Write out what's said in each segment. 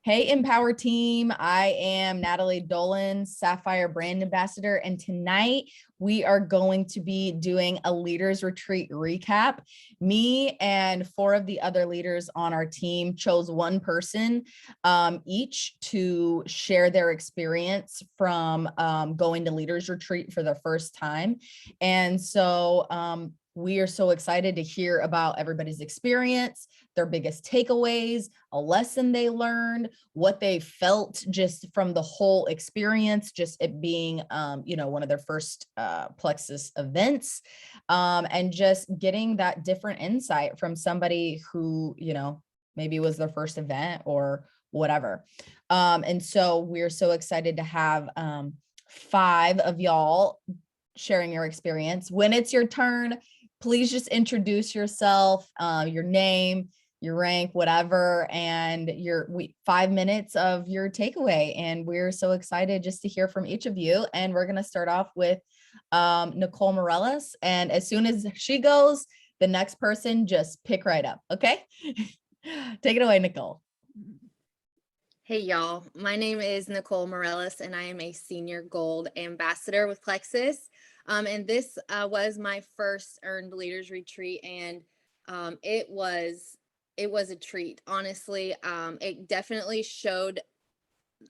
Hey, Empower team. I am Natalie Dolan, Sapphire Brand Ambassador, and tonight we are going to be doing a leaders retreat recap. Me and four of the other leaders on our team chose one person each to share their experience from going to leaders retreat for the first time. And so we are so excited to hear about everybody's experience, their biggest takeaways, a lesson they learned, what they felt just from the whole experience, just it being, one of their first Plexus events, and just getting that different insight from somebody who, maybe was their first event or whatever. And so we're so excited to have 5 of y'all sharing your experience. When it's your turn, please just introduce yourself, your name, your rank, whatever, and 5 minutes of your takeaway. And we're so excited just to hear from each of you. And we're going to start off with Nicole Morellis. And as soon as she goes, the next person just pick right up. Okay. Take it away, Nicole. Hey, y'all. My name is Nicole Morellis, and I am a senior gold ambassador with Plexus. And this was my first earned leaders retreat, and it was a treat. Honestly, it definitely showed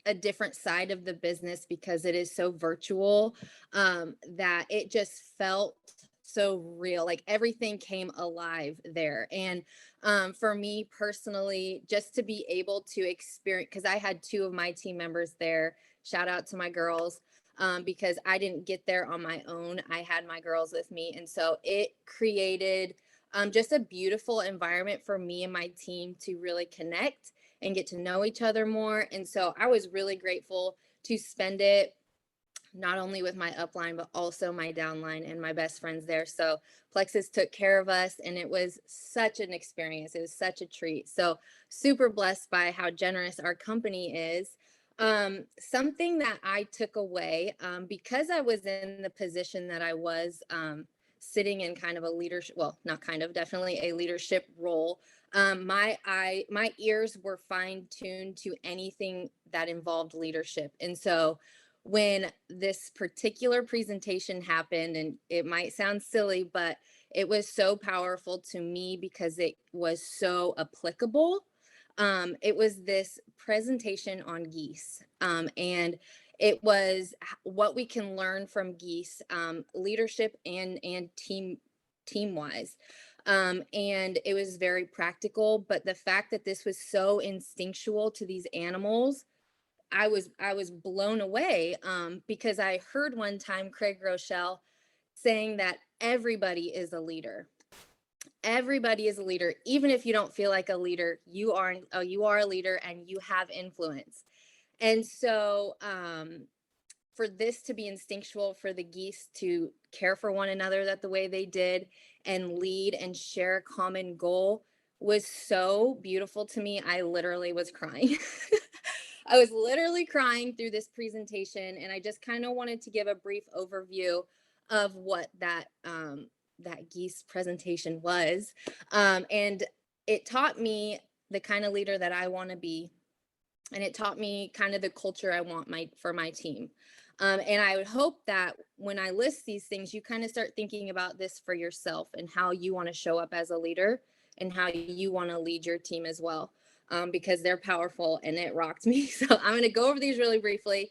a different side of the business because it is so virtual, that it just felt so real. Like everything came alive there. And for me personally, just to be able to experience, because I had 2 of my team members there, shout out to my girls, because I didn't get there on my own. I had my girls with me. And so it created just a beautiful environment for me and my team to really connect and get to know each other more. And so I was really grateful to spend it not only with my upline, but also my downline and my best friends there. So Plexus took care of us, and it was such an experience. It was such a treat. So super blessed by how generous our company is. Something that I took away, because I was in the position that I was, sitting in kind of a leadership, well, not kind of, definitely a leadership role. My ears were fine tuned to anything that involved leadership. And so when this particular presentation happened, and it might sound silly, but it was so powerful to me because it was so applicable. It was this presentation on geese, and it was what we can learn from geese, leadership and team wise. And it was very practical, but the fact that this was so instinctual to these animals, I was blown away, because I heard one time Craig Rochelle saying that everybody is a leader. Everybody is a leader. Even if you don't feel like a leader, you are a leader and you have influence. And so for this to be instinctual, for the geese to care for one another that the way they did and lead and share a common goal was so beautiful to me. I literally was crying. I was literally crying through this presentation, and I just kind of wanted to give a brief overview of what that geese presentation was. And it taught me the kind of leader that I want to be, and it taught me kind of the culture I want for my team. And I would hope that when I list these things, you kind of start thinking about this for yourself and how you want to show up as a leader and how you want to lead your team as well, because they're powerful and it rocked me. So I'm going to go over these really briefly.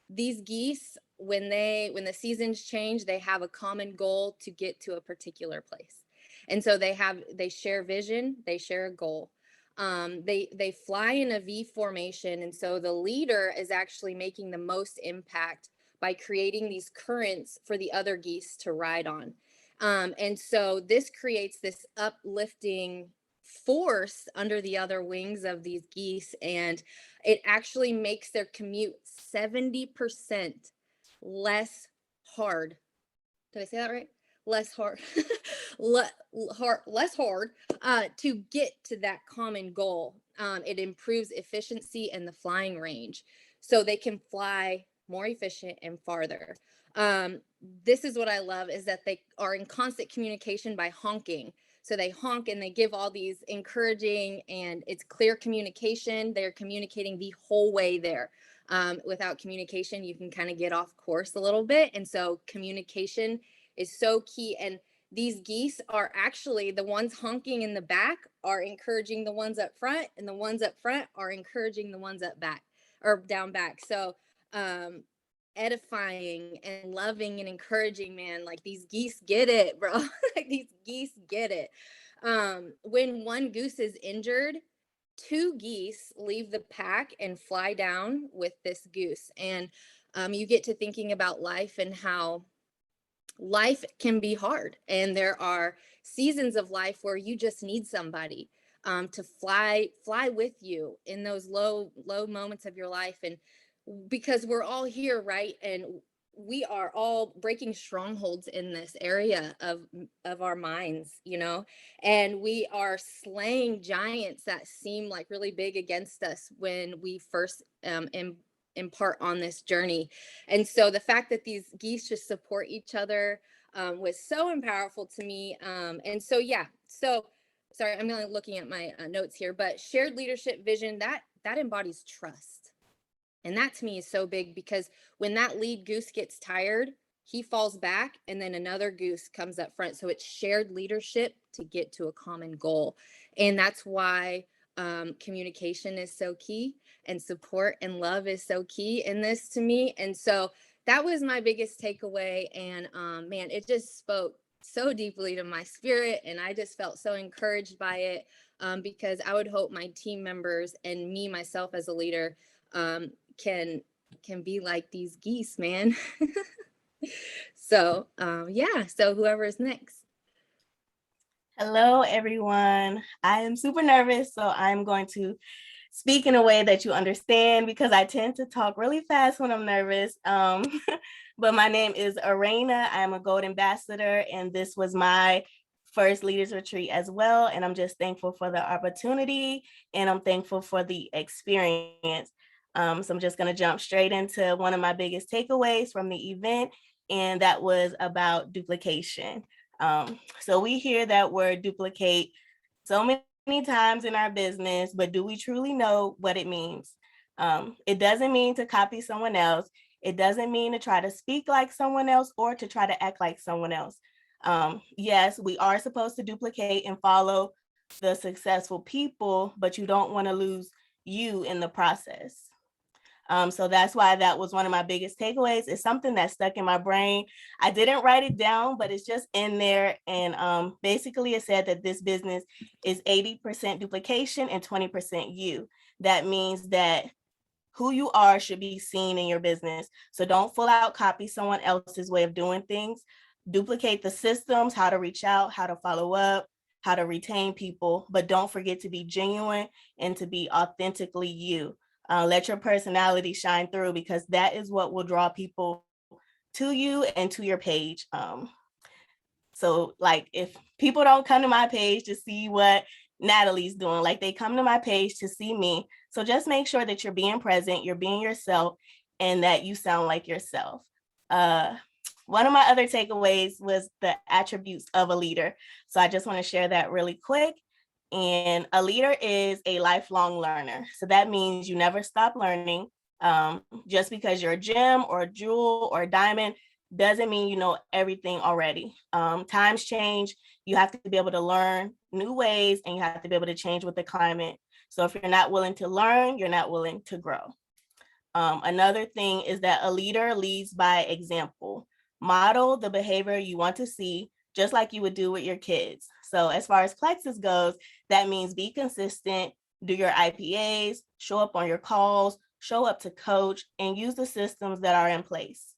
These geese, when the seasons change, they have a common goal to get to a particular place. And so they share vision, they share a goal. They fly in a V formation, and so the leader is actually making the most impact by creating these currents for the other geese to ride on. And so this creates this uplifting force under the other wings of these geese, and it actually makes their commute 70% less hard. Did I say that right? Less hard, less hard to get to that common goal. It improves efficiency and the flying range, so they can fly more efficient and farther. This is what I love, is that they are in constant communication by honking. So they honk and they give all these encouraging, and it's clear communication. They're communicating the whole way there. Without communication, you can kind of get off course a little bit. And so communication is so key. And these geese are actually, the ones honking in the back are encouraging the ones up front, and the ones up front are encouraging the ones up back or down back. So edifying and loving and encouraging, man, like these geese get it, bro. Like these geese get it. When one goose is injured, two geese leave the pack and fly down with this goose. And you get to thinking about life and how life can be hard, and there are seasons of life where you just need somebody to fly with you in those low moments of your life. And because we're all here, right, and we are all breaking strongholds in this area of our minds, you know, and we are slaying giants that seem like really big against us when we first impart on this journey. And so the fact that these geese just support each other was so powerful to me. And so, yeah, so sorry, I'm only looking at my notes here, but shared leadership vision, that embodies trust. And that to me is so big, because when that lead goose gets tired, he falls back and then another goose comes up front. So it's shared leadership to get to a common goal. And that's why communication is so key, and support and love is so key in this to me. And so that was my biggest takeaway. And man, it just spoke so deeply to my spirit, and I just felt so encouraged by it, because I would hope my team members and me myself as a leader can be like these geese, man. So yeah, so whoever is next. Hello, everyone. I am super nervous, so I'm going to speak in a way that you understand, because I tend to talk really fast when I'm nervous. But my name is Arena. I'm a Gold Ambassador, and this was my first Leaders Retreat as well. And I'm just thankful for the opportunity, and I'm thankful for the experience. So I'm just going to jump straight into one of my biggest takeaways from the event, and that was about duplication. So we hear that word duplicate so many times in our business, but do we truly know what it means? It doesn't mean to copy someone else. It doesn't mean to try to speak like someone else or to try to act like someone else. Yes, we are supposed to duplicate and follow the successful people, but you don't want to lose you in the process. So that's why that was one of my biggest takeaways. It's something that stuck in my brain. I didn't write it down, but it's just in there. And basically it said that this business is 80% duplication and 20% you. That means that who you are should be seen in your business. So don't full out copy someone else's way of doing things. Duplicate the systems, how to reach out, how to follow up, how to retain people, but don't forget to be genuine and to be authentically you. Let your personality shine through, because that is what will draw people to you and to your page. So like if people don't come to my page to see what Natalie's doing, like they come to my page to see me. So just make sure that you're being present, you're being yourself, and that you sound like yourself. One of my other takeaways was the attributes of a leader. So I just want to share that really quick. And a leader is a lifelong learner. So that means you never stop learning. Just because you're a gem or a jewel or a diamond doesn't mean you know everything already. Times change. You have to be able to learn new ways, and you have to be able to change with the climate. So if you're not willing to learn, you're not willing to grow. Another thing is that a leader leads by example. Model the behavior you want to see, just like you would do with your kids. So as far as Plexus goes, that means be consistent, do your IPAs, show up on your calls, show up to coach, and use the systems that are in place.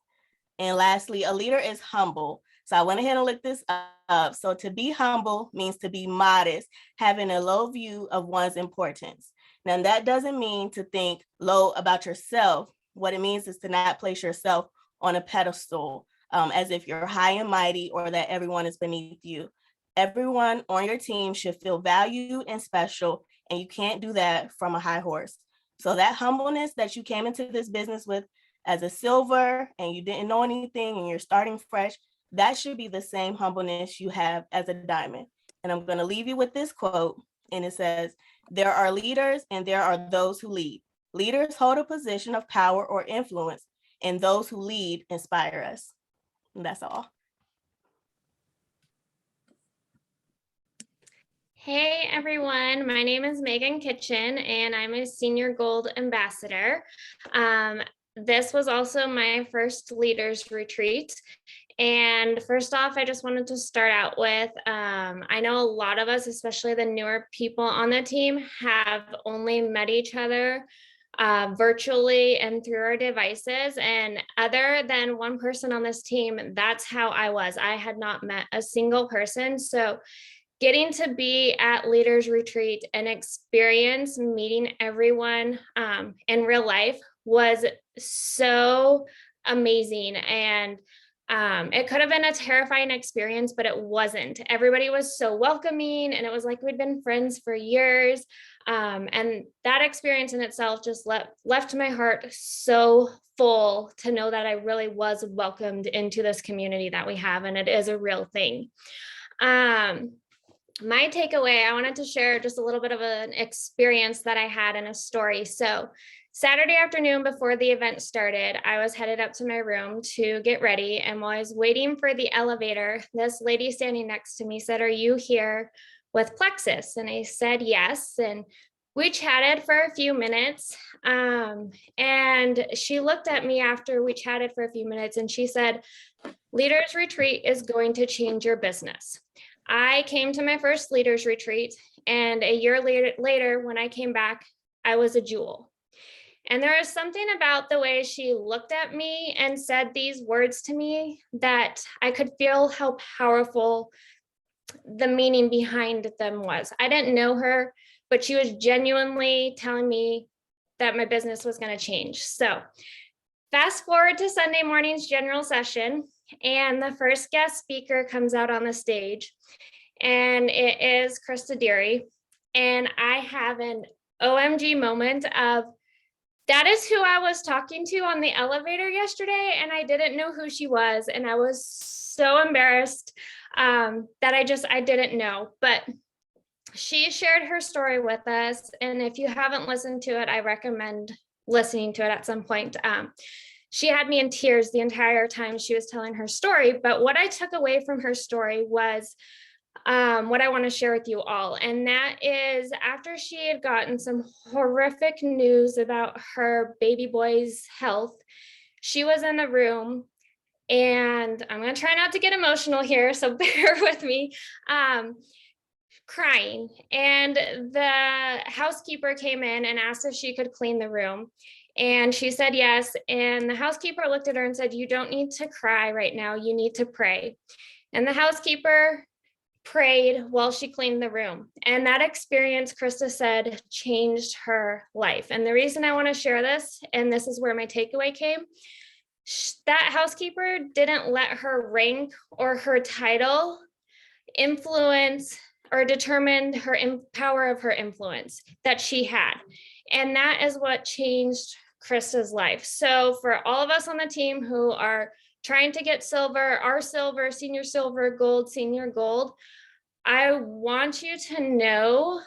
And lastly, a leader is humble. So I went ahead and looked this up. So to be humble means to be modest, having a low view of one's importance. Now that doesn't mean to think low about yourself. What it means is to not place yourself on a pedestal, as if you're high and mighty or that everyone is beneath you. Everyone on your team should feel valued and special, and you can't do that from a high horse. So that humbleness that you came into this business with as a silver and you didn't know anything and you're starting fresh, that should be the same humbleness you have as a diamond. And I'm going to leave you with this quote, and it says, "There are leaders and there are those who lead. Leaders hold a position of power or influence, and those who lead inspire us." And that's all. Hey everyone, my name is Megan Kitchen and I'm a Senior Gold Ambassador. This was also my first leaders retreat. And first off, I just wanted to start out with, I know a lot of us, especially the newer people on the team, have only met each other virtually and through our devices. And other than one person on this team, that's how I was. I had not met a single person. So getting to be at Leaders Retreat and experience meeting everyone in real life was so amazing. And it could have been a terrifying experience, but it wasn't. Everybody was so welcoming and it was like we'd been friends for years. And that experience in itself just left my heart so full to know that I really was welcomed into this community that we have, and it is a real thing. My takeaway, I wanted to share just a little bit of an experience that I had in a story. So Saturday afternoon before the event started, I was headed up to my room to get ready. And while I was waiting for the elevator, this lady standing next to me said, "Are you here with Plexus?" And I said, yes. And we chatted for a few minutes. And she looked at me after we chatted for a few minutes and she said, "Leaders Retreat is going to change your business." I came to my first leaders retreat, and a year later, when I came back, I was a jewel. And there is something about the way she looked at me and said these words to me that I could feel how powerful the meaning behind them was. I didn't know her, but she was genuinely telling me that my business was going to change. So fast forward to Sunday morning's general session, and the first guest speaker comes out on the stage, and it is Krista Deary. And I have an OMG moment of, that is who I was talking to on the elevator yesterday, and I didn't know who she was, and I was so embarrassed that I didn't know. But she shared her story with us, and if you haven't listened to it, I recommend listening to it at some point. She had me in tears the entire time she was telling her story. But what I took away from her story was what I want to share with you all. And that is, after she had gotten some horrific news about her baby boy's health, she was in the room, and I'm going to try not to get emotional here, so bear with me, crying. And the housekeeper came in and asked if she could clean the room. And she said yes. And the housekeeper looked at her and said, "You don't need to cry right now. You need to pray." And the housekeeper prayed while she cleaned the room. And that experience, Krista said, changed her life. And the reason I want to share this, and this is where my takeaway came, that housekeeper didn't let her rank or her title influence or determine her power of her influence that she had. And that is what changed Krista's life. So for all of us on the team who are trying to get silver, our silver, senior silver, gold, senior gold, I want you to know,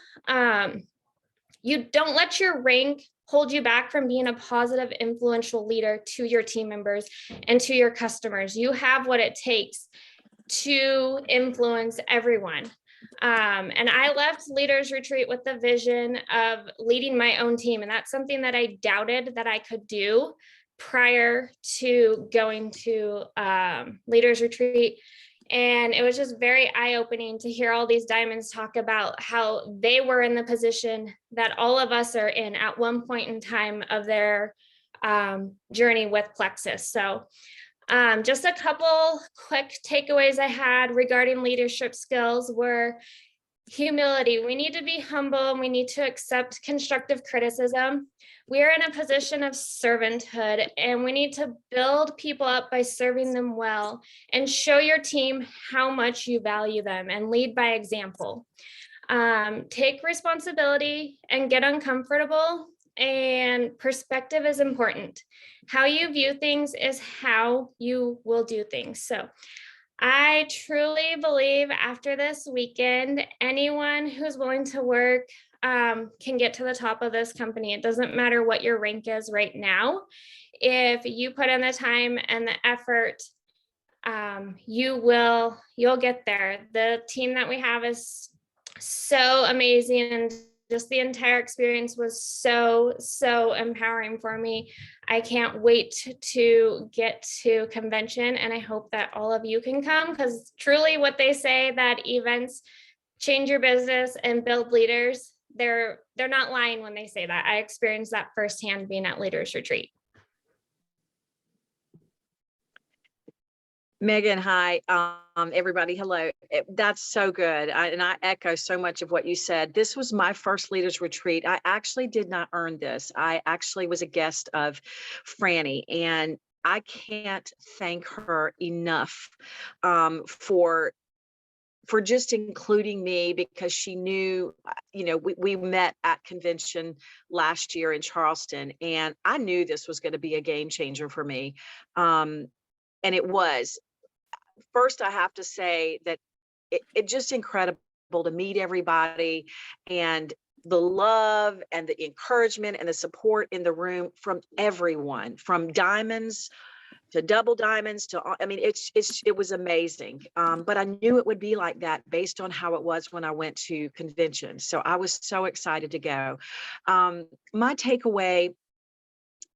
you don't let your rank hold you back from being a positive, influential leader to your team members and to your customers. You have what it takes to influence everyone. And I left Leaders Retreat with the vision of leading my own team. And that's something that I doubted that I could do prior to going to Leaders Retreat. And it was just very eye-opening to hear all these diamonds talk about how they were in the position that all of us are in at one point in time of their journey with Plexus. So just a couple quick takeaways I had regarding leadership skills were humility. We need to be humble and we need to accept constructive criticism. We are in a position of servanthood and we need to build people up by serving them well and show your team how much you value them and lead by example. Take responsibility and get uncomfortable, and perspective is important. How you view things is how you will do things. So I truly believe after this weekend, anyone who's willing to work can get to the top of this company. It doesn't matter what your rank is right now. If you put in the time and the effort, you'll get there. The team that we have is so amazing, and just the entire experience was so empowering for me. I can't wait to get to convention, and I hope that all of you can come, because truly what they say, that events change your business and build leaders, they're not lying when they say that. I experienced that firsthand being at Leaders Retreat. Megan, hi. Everybody, hello. That's so good. And I echo so much of what you said. This was my first leaders retreat. I actually did not earn this. I actually was a guest of Franny, and I can't thank her enough for just including me, because she knew, we met at convention last year in Charleston, and I knew this was going to be a game changer for me. And it was. First, I have to say that it's just incredible to meet everybody, and the love and the encouragement and the support in the room from everyone, from diamonds to double diamonds to, I mean, it was amazing. But I knew it would be like that based on how it was when I went to convention. So I was so excited to go. My takeaway,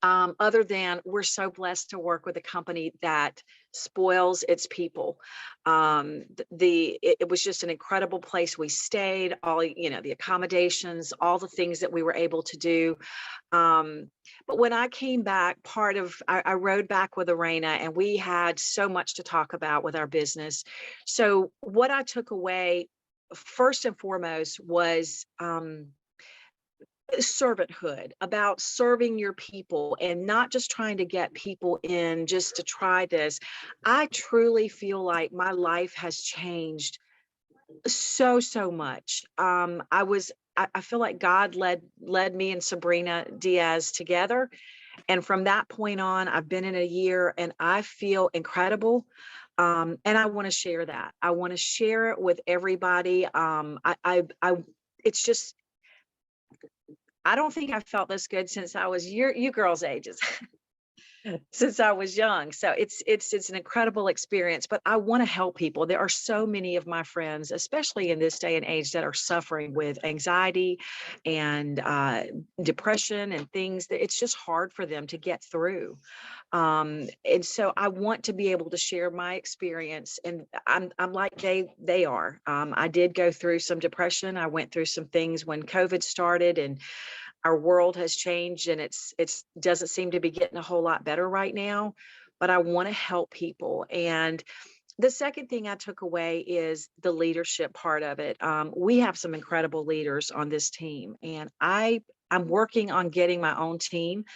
other than we're so blessed to work with a company that spoils its people. It was just an incredible place. We stayed, all, the accommodations, all the things that we were able to do. But when I came back, I rode back with Arena, and we had so much to talk about with our business. So what I took away first and foremost was, servanthood, about serving your people and not just trying to get people in just to try this. I truly feel like my life has changed so much. I feel like God led me and Sabrina Diaz together. And from that point on, I've been in a year and I feel incredible. And I want to share that. I want to share it with everybody. It's just, I don't think I felt this good since I was you girls' ages, since I was young. So it's an incredible experience, but I want to help people. There are so many of my friends, especially in this day and age, that are suffering with anxiety and depression and things that it's just hard for them to get through. And so I want to be able to share my experience, and I'm like they are. I did go through some depression. I went through some things when COVID started, and our world has changed, and it's doesn't seem to be getting a whole lot better right now, but I want to help people. And the second thing I took away is the leadership part of it. We have some incredible leaders on this team, and I'm working on getting my own team.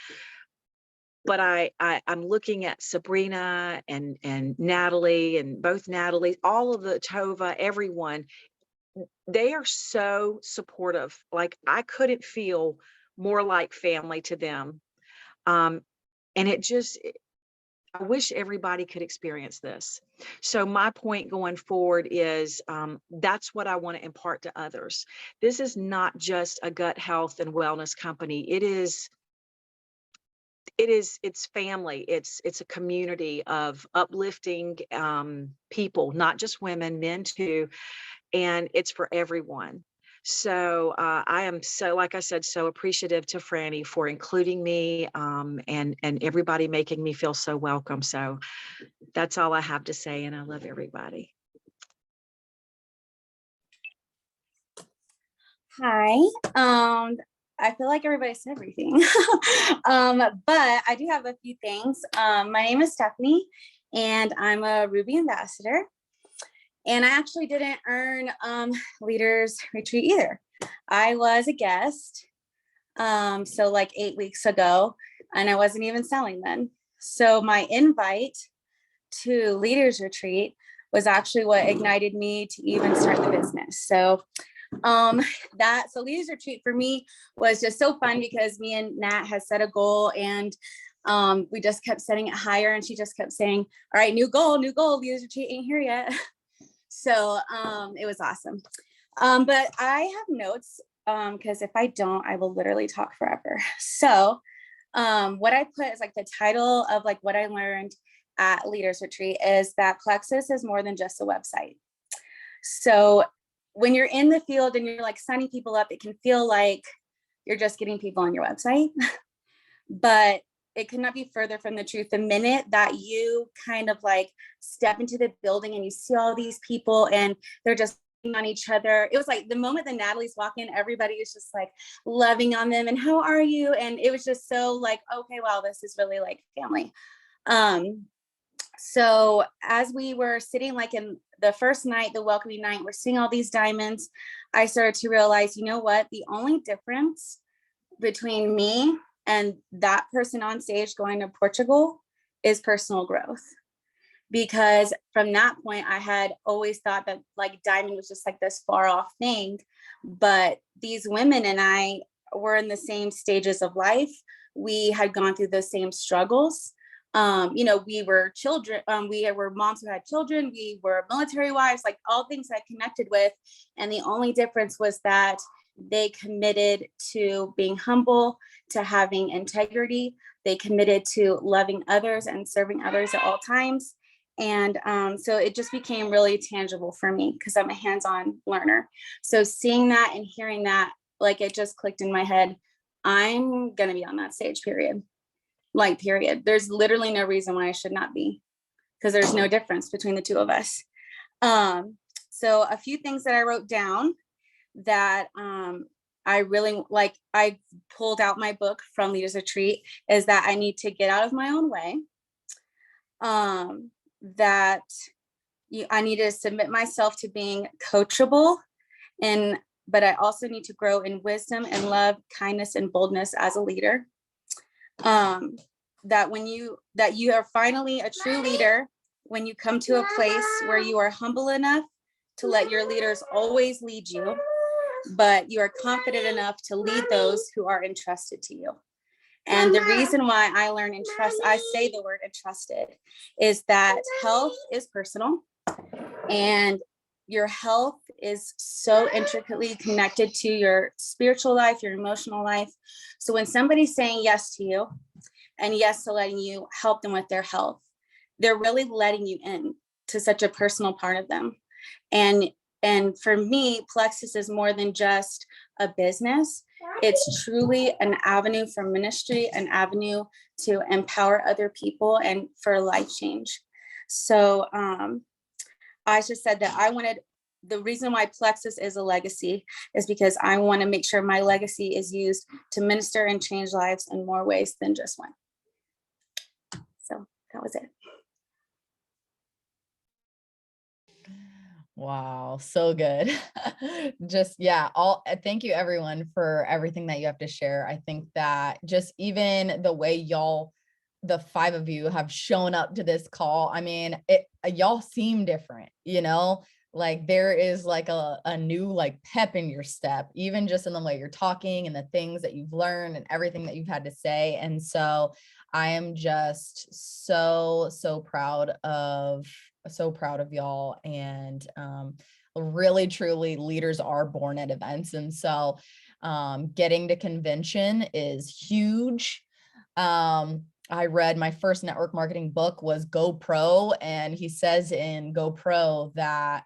But I'm looking at Sabrina and Natalie, and both Natalie, all of the Tova, everyone, they are so supportive. Like, I couldn't feel more like family to them. And I wish everybody could experience this. So my point going forward is, that's what I want to impart to others. This is not just a gut health and wellness company. It's family. It's a community of uplifting people, not just women, men too. And it's for everyone. So I am so, like I said, so appreciative to Franny for including me, and everybody making me feel so welcome. So that's all I have to say, and I love everybody. Hi. I feel like everybody said everything. But I do have a few things. My name is Stephanie, and I'm a Ruby ambassador. And I actually didn't earn Leaders Retreat either. I was a guest, so like 8 weeks ago, and I wasn't even selling then. So my invite to Leaders Retreat was actually what ignited me to even start the business. So Leaders Retreat for me was just so fun, because me and Nat has set a goal, and We just kept setting it higher, and she just kept saying, all right, new goal, leaders retreat ain't here yet. So it was awesome. But I have notes, because if I don't, I will literally talk forever. So what I put is like the title of like what I learned at Leaders Retreat is that Plexus is more than just a website. So when you're in the field and you're like signing people up, it can feel like you're just getting people on your website, but it could not be further from the truth. The minute that you kind of like step into the building and you see all these people and they're just on each other, it was like the moment that Natalie's walking, everybody is just like loving on them and how are you? And it was just so like, okay, wow, this is really like family. So as we were sitting like in the first night, the welcoming night, we're seeing all these diamonds, I started to realize, you know what, the only difference between me and that person on stage going to Portugal is personal growth. Because from that point, I had always thought that like diamond was just like this far off thing. But these women and I were in the same stages of life. We had gone through the same struggles. We were children, we were moms who had children, we were military wives, like all things I connected with. And the only difference was that they committed to being humble, to having integrity. They committed to loving others and serving others at all times. And so it just became really tangible for me because I'm a hands-on learner. So seeing that and hearing that, like it just clicked in my head, I'm going to be on that stage, period. Like, period. There's literally no reason why I should not be, because there's no difference between the two of us. So a few things that I wrote down that I really like, I pulled out my book from Leaders Retreat, is that I need to get out of my own way. That I need to submit myself to being coachable, but I also need to grow in wisdom and love, kindness, and boldness as a leader. That you are finally a true leader when you come to a place where you are humble enough to let your leaders always lead you, but you are confident enough to lead those who are entrusted to you. And the reason why I learn and trust, I say the word entrusted, is that health is personal, and your health is so intricately connected to your spiritual life, your emotional life. So when somebody's saying yes to you and yes to letting you help them with their health, they're really letting you in to such a personal part of them. And for me, Plexus is more than just a business. It's truly an avenue for ministry, an avenue to empower other people and for life change. So I just said that the reason why Plexus is a legacy is because I want to make sure my legacy is used to minister and change lives in more ways than just one. So that was it. Wow, so good. Thank you everyone for everything that you have to share. I think that just even the way the five of you have shown up to this call, I mean, y'all seem different, like there is like a new like pep in your step, even just in the way you're talking and the things that you've learned and everything that you've had to say. And so I am just so proud of y'all. And really truly, leaders are born at events. And so getting to convention is huge. I read my first network marketing book was Go Pro, and he says in Go Pro that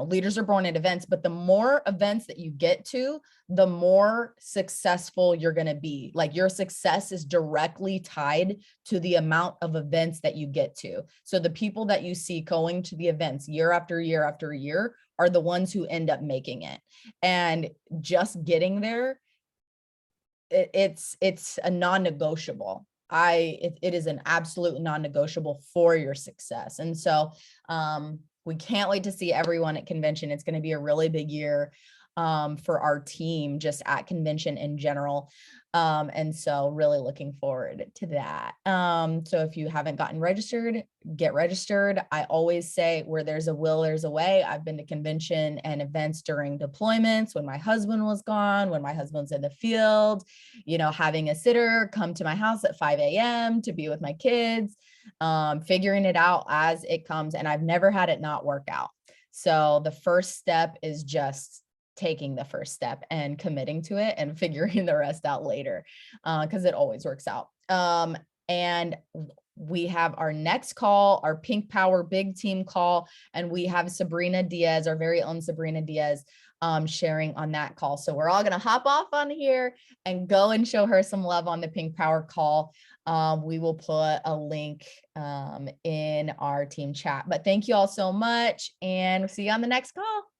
leaders are born at events, but the more events that you get to, the more successful you're going to be. Like your success is directly tied to the amount of events that you get to. So the people that you see going to the events year after year after year are the ones who end up making it. And just getting there, it's a non-negotiable. It is an absolute non-negotiable for your success. And so we can't wait to see everyone at convention. It's going to be a really big year. for our team just at convention in general. And so really looking forward to that. So if you haven't gotten registered, get registered. I always say where there's a will, there's a way. I've been to convention and events during deployments when my husband was gone, when my husband's in the field, you know, having a sitter come to my house at 5 a.m. to be with my kids, figuring it out as it comes. And I've never had it not work out. So the first step is just taking the first step and committing to it and figuring the rest out later, because it always works out. And we have our next call, our Pink Power Big Team call, and we have Sabrina Diaz, our very own Sabrina Diaz, sharing on that call. So we're all going to hop off on here and go and show her some love on the Pink Power call. We will put a link in our team chat. But thank you all so much, and see you on the next call.